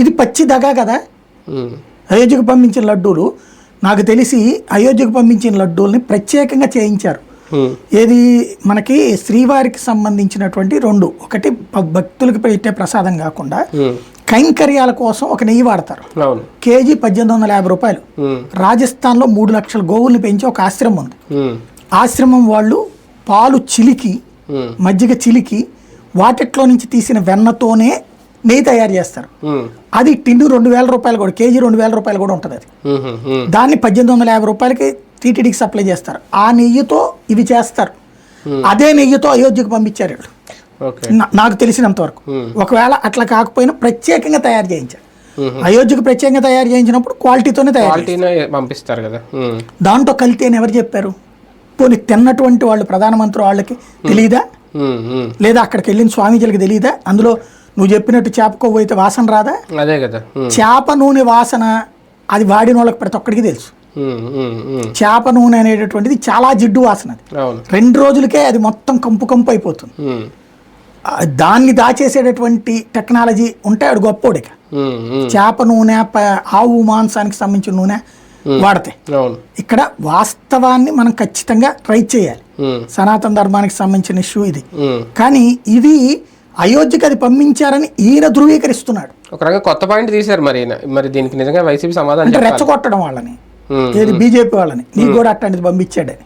ఇది పచ్చి దగా కదా. అయోధ్యకు పంపించిన లడ్డూలు నాకు తెలిసి అయోధ్యకు పంపించిన లడ్డూల్ని ప్రత్యేకంగా చేయించారు. ఏది మనకి శ్రీవారికి సంబంధించినటువంటి 2, ఒకటి భక్తులకు పెట్టే ప్రసాదం కాకుండా కైంకర్యాల కోసం ఒక నెయ్యి వాడతారు. కేజీ 1850 రూపాయలు. రాజస్థాన్లో 3 లక్షల గోవుల్ని పెంచి ఒక ఆశ్రమం ఉంది. ఆశ్రమం వాళ్ళు పాలు చిలికి మజ్జిగ చిలికి వాటిట్లో నుంచి తీసిన వెన్నతోనే నెయ్యి తయారు చేస్తారు. అది టిన్ను 2000 రూపాయలు కూడా, కేజీ 2000 రూపాయలు కూడా ఉంటుంది. అది దాన్ని 1850 రూపాయలకి టీటీడీకి సప్లై చేస్తారు. ఆ నెయ్యితో ఇవి చేస్తారు. అదే నెయ్యితో అయోధ్యకు పంపించారు వీళ్ళు, నాకు తెలిసినంత వరకు. ఒకవేళ అట్లా కాకపోయినా ప్రత్యేకంగా తయారు చేయించారు. అయోధ్యకు ప్రత్యేకంగా తయారు చేయించినప్పుడు క్వాలిటీతోనే పంపిస్తారు కదా. దాంట్లో కల్తీ అని ఎవరు చెప్పారు? పోనీ తిన్నటువంటి వాళ్ళు ప్రధానమంత్రి వాళ్ళకి తెలియదా? లేదా అక్కడికి వెళ్ళిన స్వామీజీలకి తెలియదా? అందులో నువ్వు చెప్పినట్టు చేప కొవ్వు అయితే వాసన రాదా? అదే కదా. చేప నూనె వాసన అది వాడిన వాళ్ళకి ప్రతి ఒక్కడికి తెలుసు. చేప నూనె అనేటటువంటిది చాలా జిడ్డు వాసన. అది 2 రోజులకే అది మొత్తం కంపు అయిపోతుంది. దాన్ని దాచేసేటటువంటి టెక్నాలజీ ఉంటే ఆడు గొప్పోడిక. చేప నూనె, ఆవు మాంసానికి సంబంధించిన నూనె వాడితే. ఇక్కడ వాస్తవాన్ని మనం ఖచ్చితంగా ట్రై చేయాలి. సనాతన ధర్మానికి సంబంధించిన ఇష్యూ ఇది. కానీ ఇది అయోధ్యకి అది పంపించారని ఈయన ధృవీకరిస్తున్నాడు. ఒక రకంగా కొత్త పాయింట్ తీశారు మరి దీనికి నిజంగా వైసీపీ సమాధానం రెచ్చగొట్టడం వాళ్ళని, ఏది బీజేపీ వాళ్ళని, నీకు కూడా అట్లాంటిది పంపించాడని.